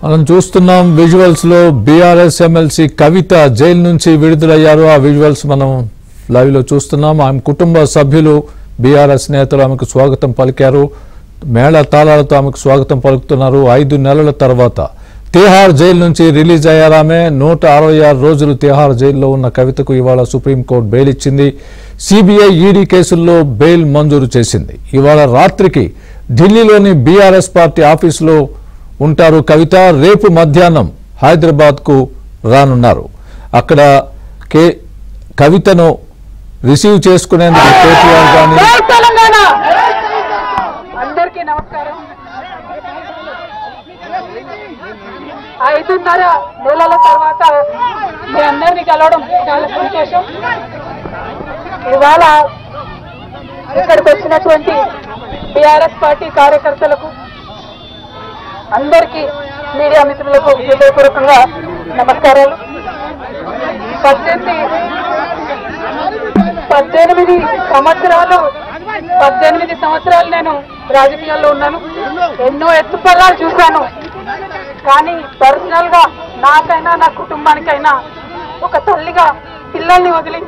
మనం చూస్తున్నాం విజువల్స్ లో బీఆర్ఎస్ ఎమ్మెల్సీ కవిత జైలు నుంచి విడుదలయ్యారు. ఆ విజువల్స్ మనం లైవ్ లో చూస్తున్నాం. ఆమె కుటుంబ సభ్యులు బీఆర్ఎస్ నేతలు ఆమెకు స్వాగతం పలికారు. మేళ తాళాలతో ఆమెకు స్వాగతం పలుకుతున్నారు. 5 నెలల తర్వాత తిహార్ జైలు నుంచి రిలీజ్ అయ్యారు. ఆమె 166 రోజులు తిహార్ జైల్లో ఉన్న కవితకు ఇవాళ సుప్రీంకోర్టు బెయిల్ ఇచ్చింది. సిబిఐ ఈడీ కేసుల్లో బెయిల్ మంజూరు చేసింది. ఇవాళ రాత్రికి ఢిల్లీలోని బీఆర్ఎస్ పార్టీ ఆఫీసులో ఉంటారు కవిత. రేపు మధ్యాహ్నం హైదరాబాద్ కు రానున్నారు. అక్కడ కవితను రిసీవ్ చేసుకునేందుకు కేటీఆర్ గాని అందరికీ నమస్కారం. 5.5 నెలల తర్వాత మీ అందరినీ కలవడం చాలా సంతోషం. ఇవాళ ఇక్కడికి వచ్చినటువంటి బీఆర్ఎస్ పార్టీ కార్యకర్తలకు అందరికీ మీడియా మిత్రులకు హృదయపూర్వకంగా నమస్కారాలు. 18 సంవత్సరాలు నేను రాజకీయాల్లో ఉన్నాను. ఎన్నో ఎత్తుపల్లాలు చూశాను. కానీ పర్సనల్ గా నాకైనా నా కుటుంబానికైనా ఒక తల్లిగా పిల్లల్ని వదిలి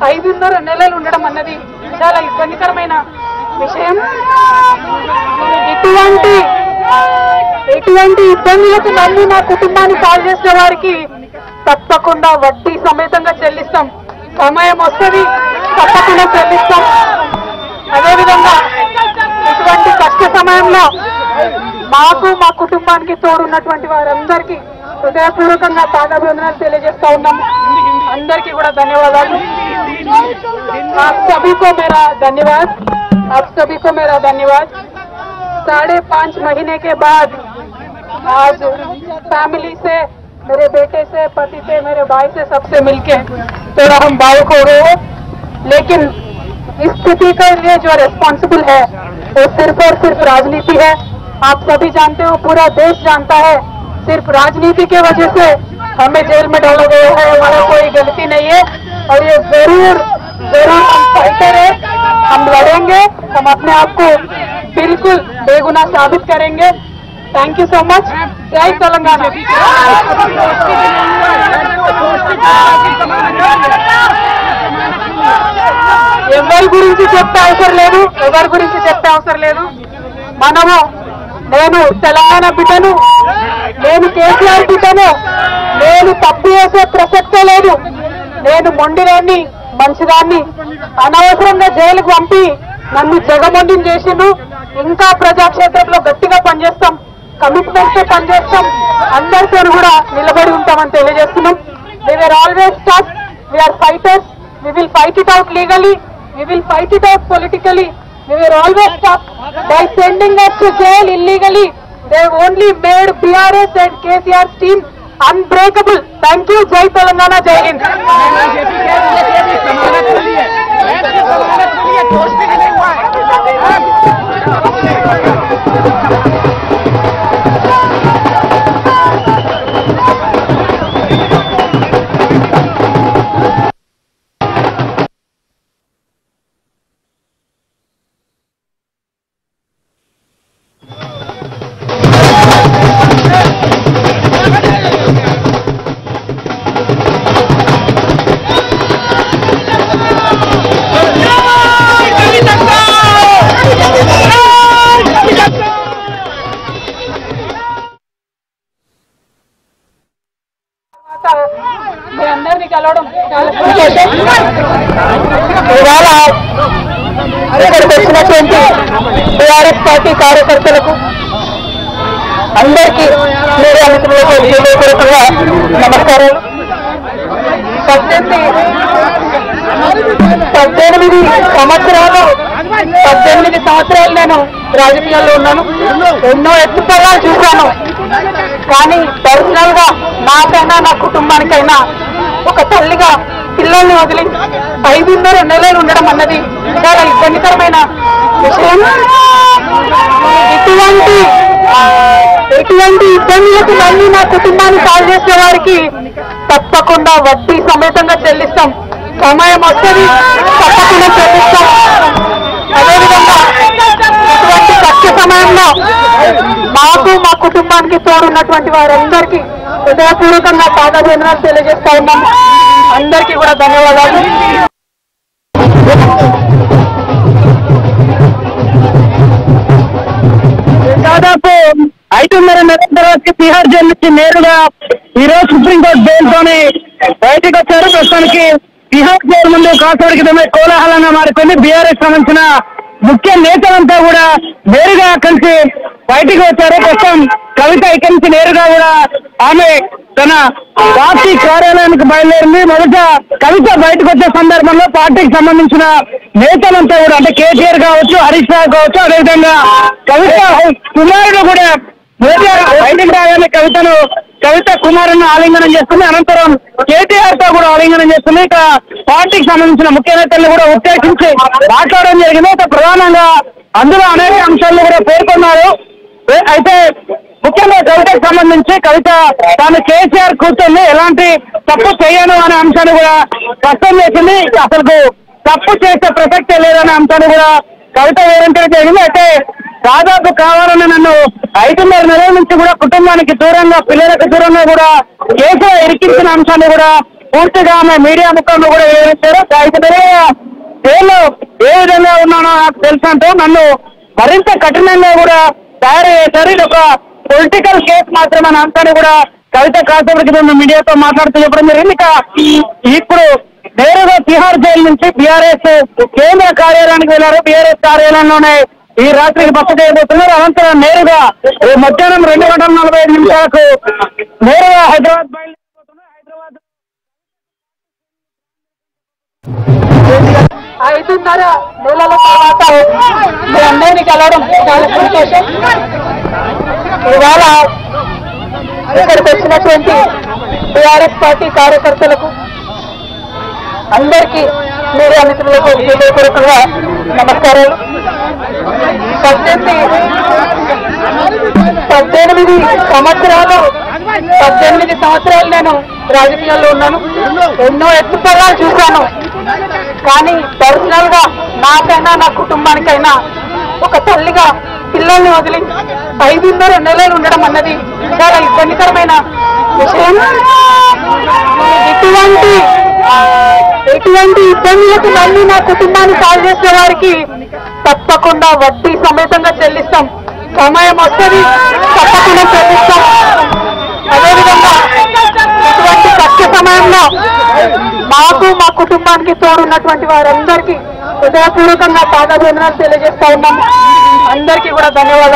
5.5 నెలలు ఉండడం అన్నది చాలా ఇబ్బందికరమైన విషయం. ఎటువంటి ఇబ్బందులకు మళ్ళీ నా కుటుంబాన్ని కాల్ చేసిన వారికి తప్పకుండా వడ్డీ సమేతంగా చెల్లిస్తాం. సమయం వస్తుంది, తప్పకుండా చెల్లిస్తాం. అదేవిధంగా ఇటువంటి కష్ట సమయంలో మాకు మా కుటుంబానికి తోడున్నటువంటి వారందరికీ హృదయపూర్వకంగా పాదాభివందనాలు తెలియజేస్తా ఉన్నాము. అందరికీ కూడా ధన్యవాదాలు. आप सभी को मेरा धन्यवाद. 5.5 महीने के बाद आज फैमिली से, मेरे बेटे से, पति से, मेरे भाई से, सबसे मिलके थोड़ा हम भावुक हो गए हैं. लेकिन इस स्थिति के लिए जो रेस्पॉन्सिबल है वो सिर्फ और सिर्फ राजनीति है. आप सभी जानते हो, पूरा देश जानता है, सिर्फ राजनीति की वजह से हमें जेल में डाला गया है. हमारा कोई गलती नहीं है और ये जरूर हम फाइटर है. हम लड़ेंगे, हम अपने आप को बिल्कुल बेगुनाह साबित करेंगे. Thank you so much. जय तेलंगाना. ఎవరి గురించి చెప్పే అవసరం లేదు. మనము, నేను తెలంగాణ బిడ్డను, నేను కేసీఆర్ బిడ్డను, నేను తప్పు చేసే ప్రసక్తే లేదు. నేను మొండిదాన్ని, మంచిదాన్ని. అనవసరంగా జైలుకు పంపి నన్ను జగమొండిని చేసిండు. ఇంకా ప్రజాక్షేత్రంలో గట్టిగా పనిచేస్తాం, కమిట్మెంట్ తో పనిచేస్తాం, అందరితో కూడా నిలబడి ఉంటామని తెలియజేస్తున్నాం. We were always tough. We are fighters. We will fight it out legally. We will fight it out politically. We were always tough. By sending us to jail illegally, They only made BRS and KCR's team unbreakable. Thank you. Jai Telangana, Jai Hind. మీ అందరినీ కలవడం చాలా సంతోషం. ఇవాళ ఇక్కడికి వచ్చినటువంటి TRS party కార్యకర్తలకు అందరికీ media మిత్రులకు హృదయపూర్వకంగా నమస్కారాలు. 18 సంవత్సరాలు నేను రాజకీయాల్లో ఉన్నాను. ఎన్నో ఎత్తుపల్లాలు చూశాను. కానీ పర్సనల్ గా నాకైనా నా కుటుంబానికైనా ఒక తల్లిగా పిల్లల్ని వదిలి 5.5 నెలలు ఉండడం అన్నది చాలా ఇబ్బందికరమైన విషయం. ఎటువంటి ఇబ్బందులకు మళ్ళీ నా కుటుంబాన్ని సాల్వ్ చేసే వారికి తప్పకుండా వడ్డీ సమేతంగా చెల్లిస్తాం. సమయం వస్తుంది, తప్పకుండా చెల్లిస్తాం. అదేవిధంగా ఇటువంటి కష్ట సమయంలో మాకు మా కుటుంబానికి తోడున్నటువంటి వారందరికీ హృదయపూర్వకంగా పాదాభివందనాలు తెలియజేస్తా ఉన్నాము. అందరికీ కూడా ధన్యవాదాలు. దాదాపు 5.5 నెలల తర్వాత తిహార్ జైలు నుంచి నేరుగా ఈరోజు సుప్రీంకోర్టు బెయిల్తోనే బయటకు వచ్చారు. ప్రస్తుతానికి తిహార్ జైలు ముందు కాసేపటికి కోలాహలంగా మారిపోయింది. బీఆర్ఎస్ సంబంధించిన ముఖ్య నేతలంతా కూడా నేరుగా కలిసి బయటికి వచ్చారు. ప్రస్తుతం కవిత ఇక్కడి నుంచి నేరుగా కూడా ఆమె తన పార్టీ కార్యాలయానికి బయలుదేరింది. మొదట కవిత బయటకు వచ్చే సందర్భంలో పార్టీకి సంబంధించిన నేతలంతా కూడా అంటే కేసీఆర్ కావచ్చు, హరీష్ రావు కావచ్చు, అదేవిధంగా కవిత కుమారుడు కూడా బయటికి రాగానే కవిత కుమారుని ఆలింగనం చేస్తుంది. అనంతరం కేటీఆర్ తో కూడా ఆలింగనం చేస్తుంది. ఇక పార్టీకి సంబంధించిన ముఖ్య నేతలు కూడా ఉద్దేశించి మాట్లాడడం జరిగింది. ఇక ప్రధానంగా అందులో అనేక అంశాలను కూడా పేర్కొన్నారు. అయితే ముఖ్యంగా కవితకు సంబంధించి కవిత తాను కేసీఆర్ కూర్చొని ఎలాంటి తప్పు చేయను అనే అంశాన్ని కూడా స్పష్టం చేసింది. అసలు తప్పు చేసే ప్రసక్తే లేదనే అంశాన్ని కూడా కవిత వివరించడం జరిగింది. అయితే దాదాపు కావాలని నన్ను 5.5 నెలల నుంచి కూడా కుటుంబానికి దూరంగా, పిల్లలకు దూరంగా కూడా కేసులో ఇరికించిన అంశాన్ని కూడా పూర్తిగా ఆమె మీడియా ముఖంలో కూడా వివరించారు. 5 నెలల జైల్లో ఏ విధంగా ఉన్నానో నాకు తెలుసు అంటూ నన్ను మరింత కఠినంగా కూడా తయారు చేశారు. ఇది ఒక పొలిటికల్ కేసు మాత్రమే అనే అంశాన్ని కూడా కవిత కాసేపటికి మీడియాతో మాట్లాడుతూ చెప్పడం జరిగింది. ఇక ఇప్పుడు నేరుగా తిహార్ జైలు నుంచి బీఆర్ఎస్ కేంద్ర కార్యాలయానికి వెళ్లారు. బీఆర్ఎస్ కార్యాలయంలోనే ఈ రాత్రికి బస చేయబోతున్నారు. అనంతరం నేరుగా మధ్యాహ్నం 2:45 నేరుగా హైదరాబాద్ బయలుదేరిపోతున్నారు. 5.5 నెలల తర్వాత మీ అందరినీ కలవడం చాలా సంతోషం. ఇవాళ ఇక్కడికి వచ్చినటువంటి టీఆర్ఎస్ పార్టీ కార్యకర్తలకు అందరికీ మీడియా మిత్రులకు హృదయపూర్వకంగా నమస్కారాలు. 18 సంవత్సరాలు నేను రాజకీయాల్లో ఉన్నాను. ఎన్నో ఎత్తుపల్లాలు చూశాను. కానీ పర్సనల్ గా నాకైనా నా కుటుంబానికైనా ఒక తల్లిగా పిల్లల్ని వదిలి 5.5 నెలలు ఉండడం అన్నది చాలా ఇబ్బందికరమైన విషయం. ఎటువంటి ఇబ్బందులకు మళ్ళీ నా కుటుంబాన్ని సాల్వ్ చేసే వారికి తప్పకుండా వడ్డీ సమేతంగా చెల్లిస్తాం. సమయం వస్తుంది, తప్పకుండా చెల్లిస్తాం. అదేవిధంగా ఇటువంటి కష్ట సమయంలో మాకు మా కుటుంబానికి తోడున్నటువంటి వారందరికీ హృదయపూర్వకంగా పాదాభివందనాలు తెలియజేస్తా ఉన్నాము. అందరికీ కూడా ధన్యవాదాలు.